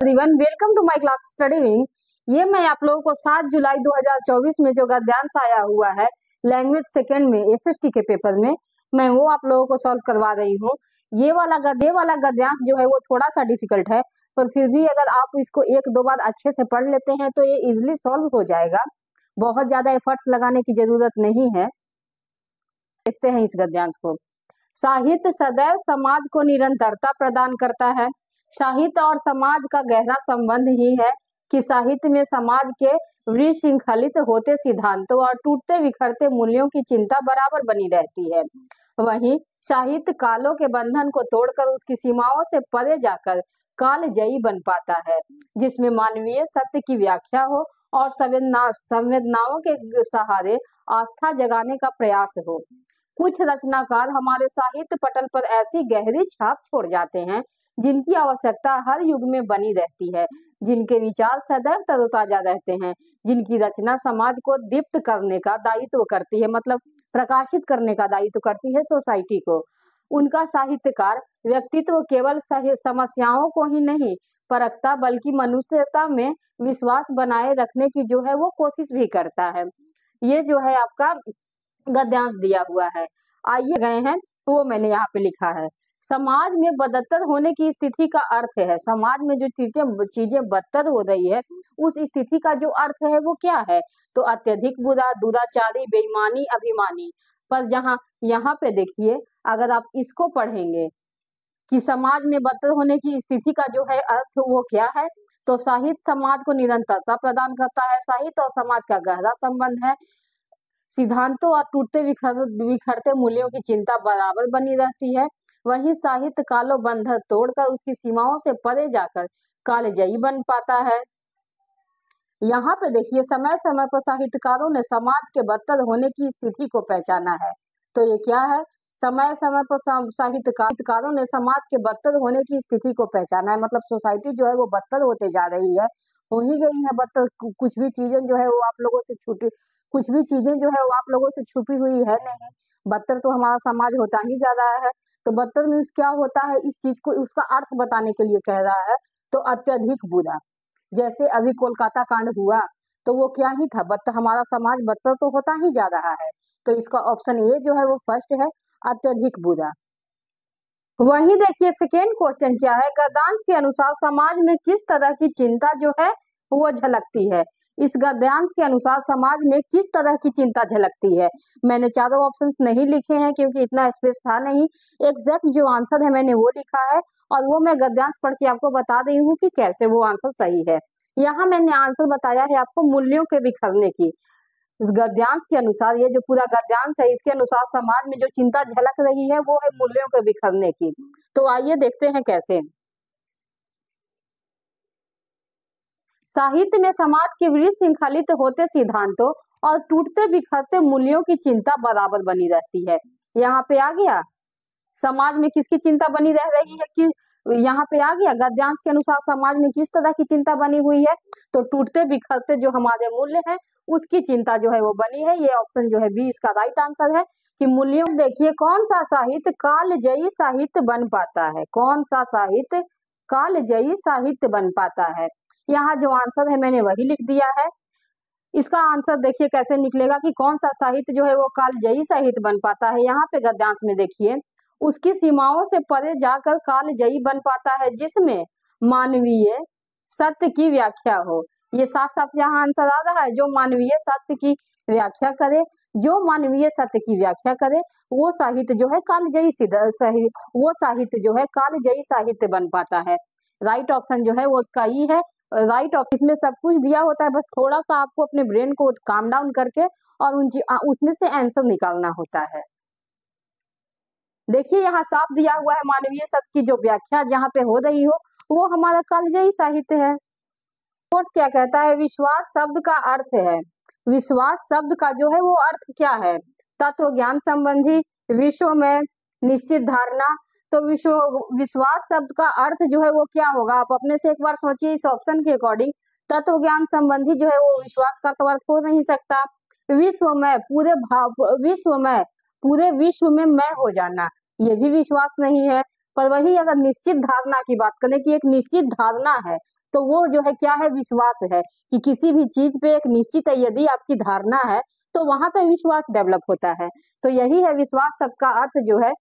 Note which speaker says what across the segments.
Speaker 1: Everyone, welcome to my class study. ये मैं आप लोगों को 7 जुलाई 2024 में जो गद्यांश आया हुआ है लैंग्वेज सेकंड में एसएसटी के पेपर में, मैं वो आप लोगों को सॉल्व करवा रही हूँ। ये वाला गद्यांश जो है वो थोड़ा सा डिफिकल्ट है, पर फिर भी अगर आप इसको एक दो बार अच्छे से पढ़ लेते हैं तो ये इजिली सॉल्व हो जाएगा। बहुत ज्यादा एफर्ट्स लगाने की जरूरत नहीं है। देखते हैं इस गद्यांश को। साहित्य सदैव समाज को निरंतरता प्रदान करता है। साहित्य और समाज का गहरा संबंध ही है कि साहित्य में समाज के विशृंखलित होते सिद्धांतों और टूटते बिखरते मूल्यों की चिंता बराबर बनी रहती है। वहीं साहित्य कालों के बंधन को तोड़कर उसकी सीमाओं से परे जाकर कालजयी बन पाता है, जिसमें मानवीय सत्य की व्याख्या हो और संवेदनाओं के सहारे आस्था जगाने का प्रयास हो। कुछ रचनाकार हमारे साहित्य पटल पर ऐसी गहरी छाप छोड़ जाते हैं जिनकी आवश्यकता हर युग में बनी रहती है, जिनके विचार सदैव तरोताजा रहते हैं, जिनकी रचना समाज को दीप्त करने का दायित्व करती है, मतलब प्रकाशित करने का दायित्व करती है सोसाइटी को। उनका साहित्यकार व्यक्तित्व केवल समस्याओं को ही नहीं परखता, बल्कि मनुष्यता में विश्वास बनाए रखने की जो है वो कोशिश भी करता है। ये जो है आपका गद्यांश दिया हुआ है, आइए गए हैं वो मैंने यहाँ पे लिखा है। समाज में बदतर होने की स्थिति का अर्थ है, समाज में जो चीजें बदतर हो रही है उस स्थिति का जो अर्थ है वो क्या है, तो अत्यधिक बुरा, दुराचारी, बेईमानी, अभिमानी। पर जहाँ यहाँ पे देखिए, अगर आप इसको पढ़ेंगे कि समाज में बदतर होने की स्थिति का जो है अर्थ वो क्या है, तो साहित्य समाज को निरंतरता प्रदान करता है। साहित्य और समाज का गहरा संबंध है। सिद्धांतों और टूटते बिखरते मूल्यों की चिंता बराबर बनी रहती है। वही साहित्य कालो बंधन तोड़कर उसकी सीमाओं से परे जाकर कालजयी बन पाता है। यहाँ पे देखिए, समय समय पर साहित्यकारों ने समाज के बदतर होने की स्थिति को पहचाना है। तो ये क्या है, समय समय पर साहित्यकारों ने समाज के बदतर होने की स्थिति को पहचाना है, मतलब सोसाइटी जो है वो बदतर होते जा रही है, हो ही गई है बदतर। कुछ भी चीजें जो है वो आप लोगों से छुपी हुई है नहीं, बदतर तो हमारा समाज होता ही जा रहा है। तो बदतर मीन्स क्या होता है, इस चीज को उसका अर्थ बताने के लिए कह रहा है, तो अत्यधिक बुरा। जैसे अभी कोलकाता कांड हुआ तो वो क्या ही था, बदतर, हमारा समाज बदतर तो होता ही जा रहा है। तो इसका ऑप्शन ए जो है वो फर्स्ट है, अत्यधिक बुरा। वही देखिए सेकेंड क्वेश्चन क्या है, गद्यांश के अनुसार समाज में किस तरह की चिंता जो है वो झलकती है। इस गद्यांश के अनुसार समाज में किस तरह की चिंता झलकती है। मैंने चारों ऑप्शंस नहीं लिखे हैं क्योंकि इतना स्पेस था नहीं। एग्जैक्ट जो आंसर है मैंने वो लिखा है और वो मैं गद्यांश पढ़ के आपको बता रही हूँ कि कैसे वो आंसर सही है। यहाँ मैंने आंसर बताया है आपको मूल्यों के बिखरने की। इस गद्यांश के अनुसार, ये जो पूरा गद्यांश है इसके अनुसार समाज में जो चिंता झलक रही है वो है मूल्यों के बिखरने की। तो आइए देखते हैं कैसे। साहित्य में समाज के विशृंखलित होते सिद्धांतों और टूटते बिखरते मूल्यों की चिंता बराबर बनी रहती है। यहाँ पे आ गया समाज में किसकी चिंता बनी रह रही है, कि यहाँ पे आ गया गद्यांश के अनुसार समाज में किस तरह की चिंता बनी हुई है, तो टूटते बिखरते जो हमारे मूल्य है उसकी चिंता जो है वो बनी है। ये ऑप्शन जो है बी इसका राइट आंसर है कि मूल्यों। देखिए, कौन सा साहित्य कालजयी साहित्य बन पाता है, कौन सा साहित्य कालजयी साहित्य बन पाता है। यहाँ जो आंसर है मैंने वही लिख दिया है। इसका आंसर देखिए कैसे निकलेगा कि कौन सा साहित्य जो है वो कालजयी साहित्य बन पाता है। यहाँ पे गद्यांश में देखिए, उसकी सीमाओं से परे जाकर कालजयी बन पाता है, जिसमें मानवीय सत्य की व्याख्या हो। ये साफ साफ यहाँ आंसर आ रहा है, जो मानवीय सत्य की व्याख्या करे, जो मानवीय सत्य की व्याख्या करे वो साहित्य जो है वो साहित्य जो है कालजयी साहित्य बन पाता है। राइट ऑप्शन जो है वो उसका ही है। राइट ऑप्शन में सब कुछ दिया होता है, बस थोड़ा सा आपको अपने ब्रेन को काम डाउन करके और उसमें से आंसर निकालना होता है। देखिए यहाँ साफ दिया हुआ है, मानवीय सत्य की जो व्याख्या जहाँ पे हो रही हो वो हमारा कालजयी साहित्य है। कोर्ट क्या कहता है, विश्वास शब्द का अर्थ है, विश्वास शब्द का जो है वो अर्थ क्या है, तत्व ज्ञान संबंधी, विश्व में निश्चित धारणा। तो विश्वास शब्द का अर्थ जो है वो क्या होगा, आप अपने से एक बार सोचिए इस ऑप्शन के अकॉर्डिंग। तत्व ज्ञान संबंधी जो है वो विश्वास का तो अर्थ हो नहीं सकता। विश्व में पूरे विश्व में मैं हो जाना, ये भी विश्वास नहीं है। पर वही अगर निश्चित धारणा की बात करें कि एक निश्चित धारणा है, तो वो जो है क्या है, विश्वास है कि किसी भी चीज पे एक निश्चित यदि आपकी धारणा है तो वहां पे विश्वास डेवलप होता है। तो यही है विश्वास शब्द का अर्थ जो है,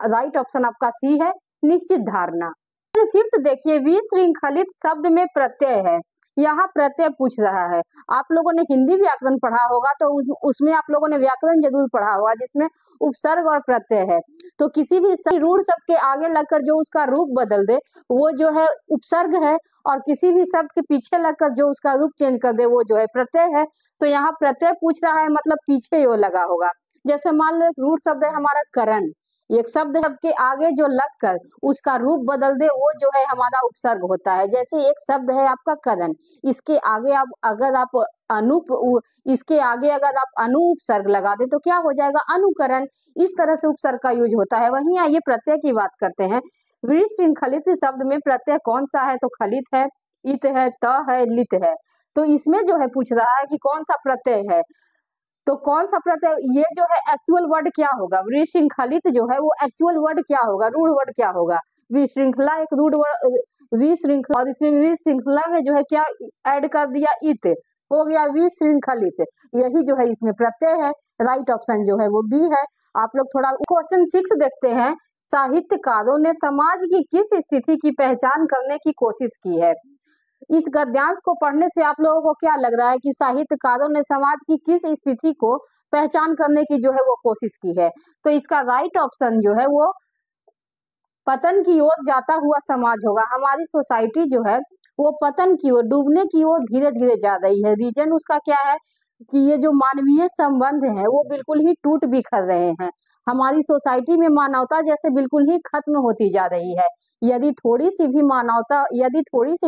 Speaker 1: राइट ऑप्शन आपका सी है, निश्चित धारणा। फिफ्थ देखिए, विशृंखलित शब्द में प्रत्यय है। यहाँ प्रत्यय पूछ रहा है। आप लोगों ने हिंदी व्याकरण पढ़ा होगा तो उसमें आप लोगों ने व्याकरण जरूर पढ़ा होगा जिसमें उपसर्ग और प्रत्यय है। तो किसी भी रूढ़ शब्द के आगे लगकर जो उसका रूप बदल दे वो जो है उपसर्ग है, और किसी भी शब्द के पीछे लगकर जो उसका रूप चेंज कर दे वो जो है प्रत्यय है। तो यहाँ प्रत्यय पूछ रहा है, मतलब पीछे वो लगा होगा। जैसे मान लो एक रूढ़ शब्द है हमारा करण, एक शब्द के आगे जो लगकर उसका रूप बदल दे वो जो है हमारा उपसर्ग होता है। जैसे एक शब्द है आपका करण, इसके आगे आप अगर आप इसके आगे अगर आप अनुपसर्ग लगा दे तो क्या हो जाएगा, अनुकरण। इस तरह से उपसर्ग का यूज होता है। वहीं आइए प्रत्यय की बात करते हैं। विशृंखलित शब्द में प्रत्यय कौन सा है, तो खलित है, इत है, त है, लित है। तो इसमें जो है पूछ रहा है कि कौन सा प्रत्यय है, तो कौन सा प्रत्यय, ये जो है एक्चुअल वर्ड क्या होगा, विशृंखलित जो है वो एक्चुअल वर्ड क्या होगा, रूढ़ वर्ड क्या होगा। विशृंखला एक रूढ़ वर्ड, विशृंखला, और इसमें विशृंखला में जो है क्या ऐड कर दिया, इत, हो गया विशृंखलित। यही जो है इसमें प्रत्यय है। राइट ऑप्शन जो है वो बी है। आप लोग थोड़ा क्वेश्चन 6 देखते हैं। साहित्यकारों ने समाज की किस स्थिति की पहचान करने की कोशिश की है। इस गद्यांश को पढ़ने से आप लोगों को क्या लग रहा है कि साहित्यकारों ने समाज की किस स्थिति को पहचान करने की जो है वो कोशिश की है। तो इसका राइट ऑप्शन जो है वो पतन की ओर जाता हुआ समाज होगा। हमारी सोसाइटी जो है वो पतन की ओर, डूबने की ओर धीरे धीरे जा रही है। रीजन उसका क्या है कि ये जो मानवीय संबंध है वो बिल्कुल ही टूट बिखर रहे हैं। हमारी सोसाइटी में मानवता जैसे बिल्कुल ही खत्म होती जा रही है। यदि थोड़ी सी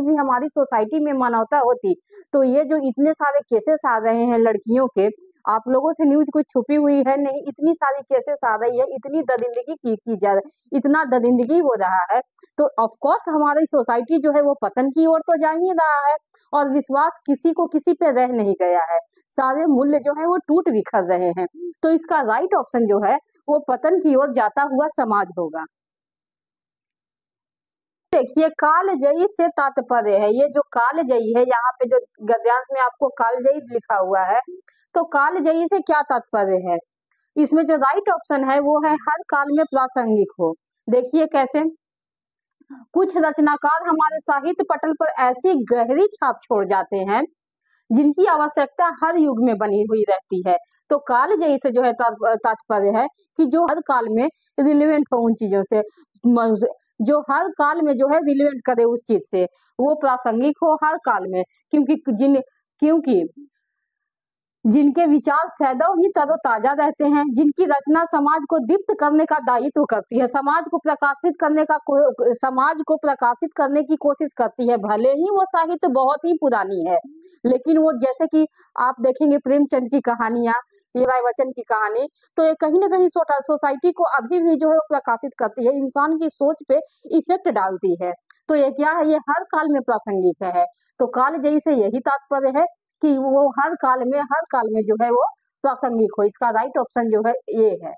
Speaker 1: भी हमारी सोसाइटी में मानवता होती तो ये जो इतने सारे केसेस आ रहे हैं लड़कियों के, आप लोगों से न्यूज कुछ छुपी हुई है नहीं, इतनी सारी केसेस आ रही है, इतनी दरिंदगी की जा इतना दरिंदगी हो रहा है। तो ऑफ कोर्स हमारी सोसाइटी जो है वो पतन की ओर तो जा ही रहा है, और विश्वास किसी को किसी पे रह नहीं गया है। सारे मूल्य जो है वो टूट बिखर रहे हैं। तो इसका राइट ऑप्शन जो है वो पतन की ओर जाता हुआ समाज होगा। देखिए कालजयी से तात्पर्य है, ये जो कालजयी है यहाँ पे जो गद्यांश में आपको कालजयी लिखा हुआ है, तो कालजयी से क्या तात्पर्य है। इसमें जो राइट ऑप्शन है वो है हर काल में प्रासंगिक हो। देखिए कैसे, कुछ रचनाकार हमारे साहित्य पटल पर ऐसी गहरी छाप छोड़ जाते हैं जिनकी आवश्यकता हर युग में बनी हुई रहती है। तो कालजयी से जो है तात्पर्य है कि जो हर काल में रिलेवेंट हो उन चीजों से, जो हर काल में जो है रिलेवेंट करे उस चीज से, वो प्रासंगिक हो हर काल में। क्योंकि जिनके विचार सदैव ही तरोताजा रहते हैं, जिनकी रचना समाज को दीप्त करने का दायित्व करती है, समाज को प्रकाशित करने की कोशिश करती है। भले ही वो साहित्य बहुत ही पुरानी है, लेकिन वो जैसे कि आप देखेंगे प्रेमचंद की कहानियां, राय बच्चन की कहानी, तो ये कहीं ना कहीं सोसाइटी को अभी भी जो है प्रकाशित करती है, इंसान की सोच पे इफेक्ट डालती है। तो ये क्या है, ये हर काल में प्रासंगिक है। तो कालजयी से यही तात्पर्य है कि वो हर काल में जो है वो प्रासंगिक हो। इसका राइट ऑप्शन जो है ये है।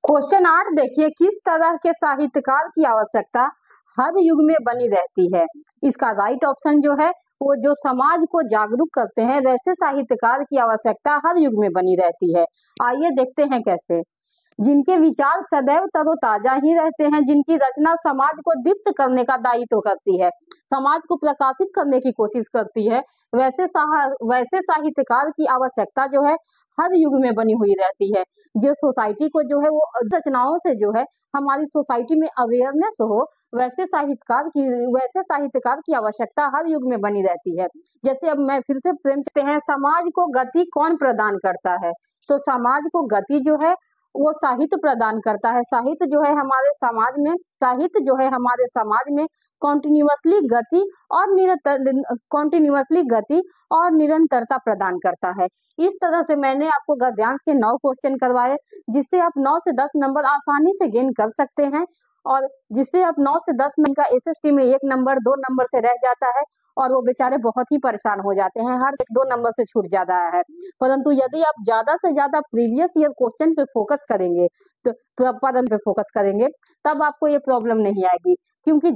Speaker 1: क्वेश्चन 8 देखिए, किस तरह के साहित्यकार की आवश्यकता हर युग में बनी रहती है। इसका राइट ऑप्शन जो है वो जो समाज को जागरूक करते हैं वैसे साहित्यकार की आवश्यकता हर युग में बनी रहती है। आइए देखते हैं कैसे। जिनके विचार सदैव तरोताजा ही रहते हैं, जिनकी रचना समाज को दीप्त करने का दायित्व करती है, समाज को प्रकाशित करने की कोशिश करती है, वैसे साहित्यकार की आवश्यकता जो है हर युग में बनी हुई रहती है। जो सोसाइटी को जो है वो रचनाओं से जो है हमारी सोसाइटी में अवेयरनेस हो, वैसे साहित्यकार की आवश्यकता हर युग में बनी रहती है। जैसे अब मैं फिर से प्रेम करते हैं, समाज को गति कौन प्रदान करता है। तो समाज को गति जो है वो साहित्य प्रदान करता है। साहित्य जो है हमारे समाज में कॉन्टिन्यूअसली गति और निरंतरता प्रदान करता है। इस तरह से मैंने आपको गद्यांश के 9 क्वेश्चन करवाए, जिससे आप 9 से 10 नंबर आसानी से गेन कर सकते हैं, और जिससे आप 9 से 10 नंबर का एसएसटी में 1 नंबर 2 नंबर से रह जाता है, और वो बेचारे बहुत ही परेशान हो जाते हैं, हर 1-2 नंबर से छूट जाता है। परंतु यदि आप ज्यादा से ज्यादा प्रीवियस ईयर क्वेश्चन पे फोकस करेंगे, तो पे फोकस करेंगे, तब आपको ये प्रॉब्लम नहीं आएगी। क्योंकि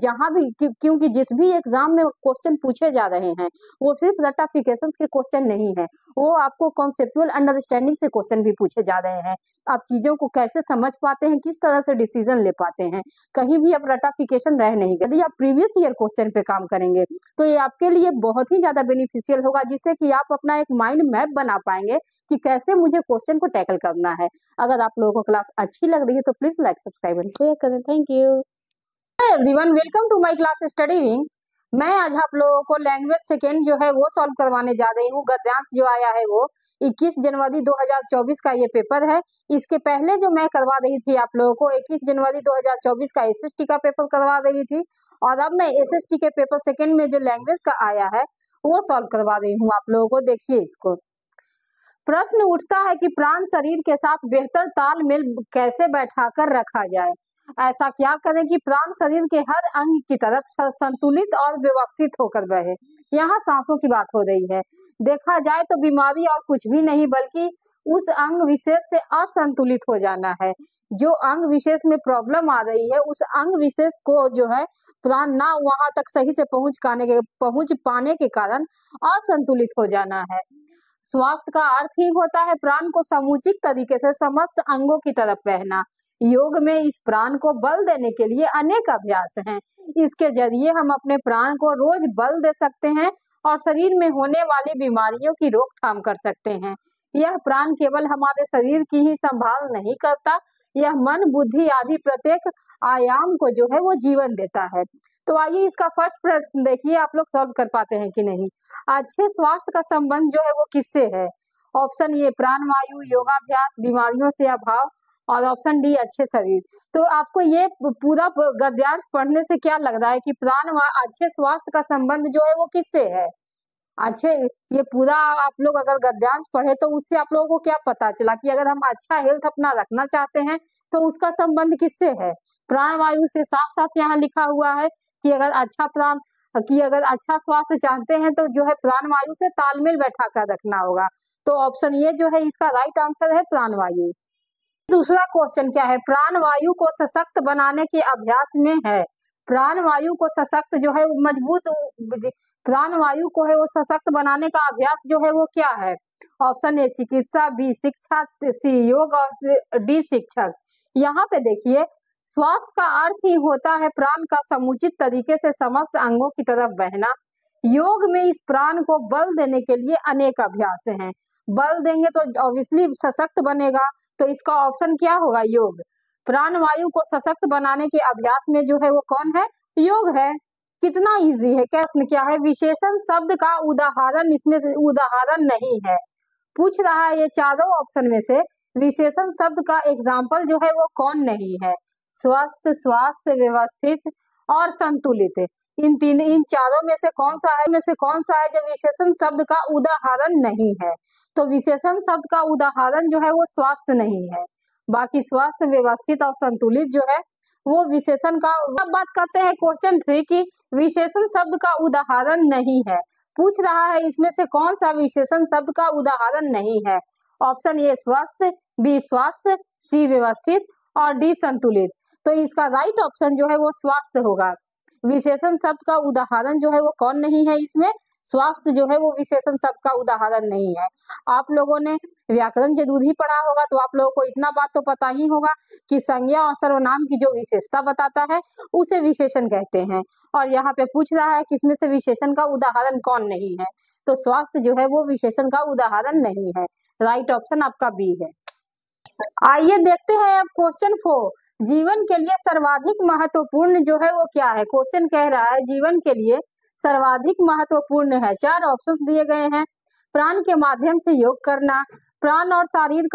Speaker 1: क्योंकि जिस भी एग्जाम में क्वेश्चन पूछे जा रहे हैं वो सिर्फ रट्टाफिकेशन के क्वेश्चन नहीं है, वो आपको कॉन्सेप्चुअल अंडरस्टैंडिंग से क्वेश्चन भी पूछे जा रहे हैं। आप चीजों को कैसे समझ पाते हैं, किस तरह से डिसीजन ले पाते हैं, कहीं भी अब रट्टाफिकेशन रह नहीं गया। यदि आप प्रीवियस ईयर क्वेश्चन पे काम करेंगे तो ये आपके लिए बहुत ही ज्यादा बेनिफिशियल होगा, जिससे कि आप अपना एक माइंड मैप बना पाएंगे कि कैसे मुझे क्वेश्चन को टैकल करना है। अगर आप लोगों को क्लास अच्छी लग रही है तो please like, subscribe and share करें। Thank you everyone, welcome to my class study wing. मैं आज आप लोगों को लैंग्वेज सेकेंड जो है वो सॉल्व करवाने जा रही हूँ। गद्यांश जो आया है वो 21 जनवरी 2024 का ये पेपर है। इसके पहले जो मैं करवा रही थी आप लोगों को 21 जनवरी 2024 का एसएसटी का पेपर करवा रही थी, और अब मैं एसएसटी के पेपर सेकेंड में जो लैंग्वेज का आया है वो सॉल्व करवा रही हूँ आप लोगों को। देखिए, इसको प्रश्न उठता है कि प्राण शरीर के साथ बेहतर तालमेल कैसे बैठाकर रखा जाए। ऐसा क्या करें कि प्राण शरीर के हर अंग की तरफ संतुलित और व्यवस्थित होकर बहे। यहाँ सांसों की बात हो रही है। देखा जाए तो बीमारी और कुछ भी नहीं बल्कि उस अंग विशेष से असंतुलित हो जाना है। जो अंग विशेष में प्रॉब्लम आ रही है उस अंग विशेष को जो है प्राण ना वहां तक सही से पहुंच पाने के कारण असंतुलित हो जाना है। स्वास्थ्य का अर्थ ही होता है प्राण को समुचित तरीके से समस्त अंगों की तरफ बहना। योग में इस प्राण को बल देने के लिए अनेक अभ्यास हैं। इसके जरिए हम अपने प्राण को रोज बल दे सकते हैं और शरीर में होने वाली बीमारियों की रोकथाम कर सकते हैं। यह प्राण केवल हमारे शरीर की ही संभाल नहीं करता, यह मन, बुद्धि आदि प्रत्येक आयाम को जो है वो जीवन देता है। तो आइए इसका फर्स्ट प्रश्न देखिए, आप लोग सॉल्व कर पाते हैं कि नहीं। अच्छे स्वास्थ्य का संबंध जो है वो किससे है? ऑप्शन ए प्राणवायु, योगाभ्यास, बीमारियों से अभाव, और ऑप्शन डी अच्छे शरीर। तो आपको ये पूरा गद्यांश पढ़ने से क्या लग रहा है कि प्राण व अच्छे स्वास्थ्य का संबंध जो है वो किससे है? अच्छे, ये पूरा आप लोग अगर गद्यांश पढ़े तो उससे आप लोगों को क्या पता चला कि अगर हम अच्छा हेल्थ अपना रखना चाहते हैं तो उसका संबंध किससे है? प्राणवायु से। साफ साफ यहाँ लिखा हुआ है कि अगर अच्छा स्वास्थ्य चाहते हैं तो जो है प्राणवायु से तालमेल बैठा कर रखना होगा। तो ऑप्शन ये जो है इसका राइट आंसर है प्राणवायु। दूसरा क्वेश्चन क्या है? प्राणवायु को सशक्त बनाने के अभ्यास में है। प्राणवायु को सशक्त जो है मजबूत, प्राणवायु को है वो सशक्त बनाने का अभ्यास जो है वो क्या है? ऑप्शन ए चिकित्सा, बी शिक्षा, सी योग और डी शिक्षक। यहाँ पे देखिए, स्वास्थ्य का अर्थ ही होता है प्राण का समुचित तरीके से समस्त अंगों की तरफ बहना। योग में इस प्राण को बल देने के लिए अनेक अभ्यास हैं। बल देंगे तो ऑब्वियसली सशक्त बनेगा, तो इसका ऑप्शन क्या होगा? योग। प्राणवायु को सशक्त बनाने के अभ्यास में जो है वो कौन है? योग है। कितना इजी है। प्रश्न क्या है? विशेषण शब्द का उदाहरण इसमें से उदाहरण नहीं है। पूछ रहा है ये चारों ऑप्शन में से विशेषण शब्द का एग्जाम्पल जो है वो कौन नहीं है? स्वस्थ, स्वास्थ्य, व्यवस्थित और संतुलित। इन चारों में से कौन सा है जो विशेषण शब्द का उदाहरण नहीं है? तो विशेषण शब्द का उदाहरण जो है वो स्वास्थ्य नहीं है। बाकी स्वास्थ्य, व्यवस्थित और संतुलित जो है वो विशेषण का। अब बात करते हैं क्वेश्चन 3 की। विशेषण शब्द का उदाहरण नहीं है। पूछ रहा है इसमें से कौन सा विशेषण शब्द का उदाहरण नहीं है? ऑप्शन ए स्वस्थ, बी स्वास्थ्य, सी व्यवस्थित और डी संतुलित। तो इसका राइट ऑप्शन जो है वो स्वास्थ्य होगा। विशेषण शब्द का उदाहरण जो है वो कौन नहीं है? इसमें स्वास्थ्य जो है वो विशेषण शब्द का उदाहरण नहीं है। आप लोगों ने व्याकरण जरूर ही पढ़ा होगा तो आप लोगों को इतना बात तो पता ही होगा कि संज्ञा और सर्वनाम की जो विशेषता बताता है उसे विशेषण कहते हैं। और यहाँ पे पूछ रहा है कि इसमें से विशेषण का उदाहरण कौन नहीं है? तो स्वास्थ्य जो है वो विशेषण का उदाहरण नहीं है। राइट ऑप्शन आपका बी है। आइए देखते हैं अब क्वेश्चन 4। जीवन के लिए सर्वाधिक महत्वपूर्ण जो है वो क्या है? क्वेश्चन कह रहा है जीवन के लिए सर्वाधिक महत्वपूर्ण है। 4 ऑप्शंस दिए गए हैं। प्राण के माध्यम से योग करना, प्राण और शरीर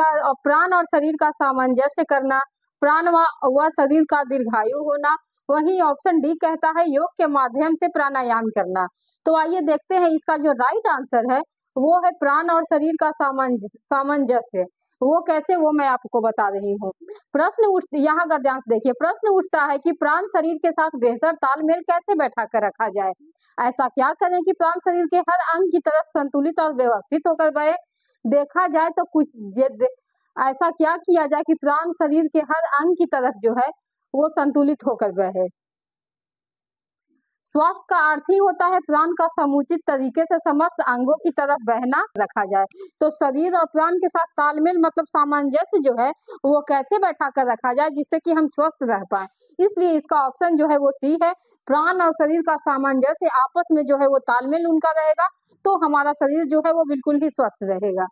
Speaker 1: का सामंजस्य करना, प्राण व शरीर का दीर्घायु होना। वही ऑप्शन डी कहता है योग के माध्यम से प्राणायाम करना। तो आइए देखते हैं इसका जो राइट आंसर है वो है प्राण और शरीर का सामंजस्य। वो कैसे, वो मैं आपको बता रही हूँ। यहाँ का ध्यान देखिए, प्रश्न उठता है कि प्राण शरीर के साथ बेहतर तालमेल कैसे बैठा कर रखा जाए। ऐसा क्या करें कि प्राण शरीर के हर अंग की तरफ संतुलित और व्यवस्थित होकर बहे। देखा जाए तो ऐसा क्या किया जाए कि प्राण शरीर के हर अंग की तरफ जो है वो संतुलित होकर बहे। स्वास्थ्य का अर्थ ही होता है प्राण का समुचित तरीके से समस्त अंगों की तरफ बहना रखा जाए। तो शरीर और प्राण के साथ तालमेल मतलब सामंजस्य जो है वो कैसे बैठा कर रखा जाए जिससे कि हम स्वस्थ रह पाए। इसलिए इसका ऑप्शन जो है वो सी है। प्राण और शरीर का सामंजस्य आपस में जो है वो तालमेल उनका रहेगा तो हमारा शरीर जो है वो बिल्कुल ही स्वस्थ रहेगा।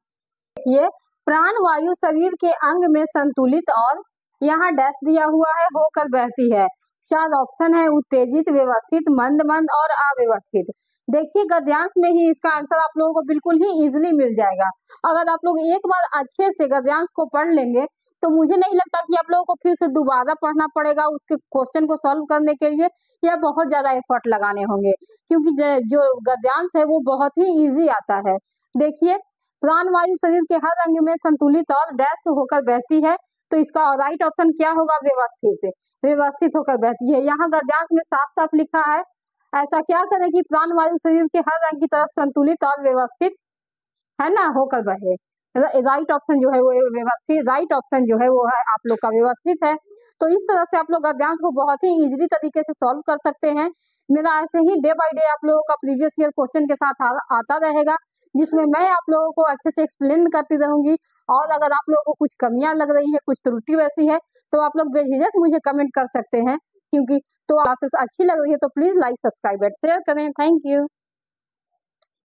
Speaker 1: देखिए, प्राण वायु शरीर के अंग में संतुलित और यहाँ डैश दिया हुआ है होकर बहती है। 4 ऑप्शन है, उत्तेजित, व्यवस्थित, मंद मंद और अव्यवस्थित। देखिए गद्यांश में ही इसका आंसर आप लोगों को बिल्कुल ही इजीली मिल जाएगा। अगर आप लोग एक बार अच्छे से गद्यांश को पढ़ लेंगे तो मुझे नहीं लगता कि आप लोगों को फिर से दोबारा पढ़ना पड़ेगा उसके क्वेश्चन को सॉल्व करने के लिए या बहुत ज्यादा एफर्ट लगाने होंगे, क्योंकि जो गद्यांश है वो बहुत ही ईजी आता है। देखिए, प्राण वायु शरीर के हर अंग में संतुलित और डैश होकर बहती है, तो इसका राइट ऑप्शन क्या होगा? व्यवस्थित। व्यवस्थित होकर बहती है। यहाँ गद्यांश में साफ साफ लिखा है, ऐसा क्या करें कि प्राण वायु शरीर के हर अंग की तरफ संतुलित और व्यवस्थित है ना होकर बहे। राइट ऑप्शन जो है वो व्यवस्थित, राइट ऑप्शन जो है वो है आप लोग का व्यवस्थित है। तो इस तरह से आप लोग गद्यांश को बहुत ही इजीली तरीके से सॉल्व कर सकते हैं। मेरा ऐसे ही डे बाय डे आप लोगों का प्रीवियस ईयर क्वेश्चन के साथ आता रहेगा, जिसमें मैं आप लोगों को अच्छे से एक्सप्लेन करती रहूंगी। और अगर आप लोगों को कुछ कमियां लग रही है, कुछ त्रुटि वैसी है, तो आप लोग बेझिझक मुझे कमेंट कर सकते हैं। क्योंकि तो क्लासेस अच्छी लग रही है तो please like, subscribe and share करें। Thank you.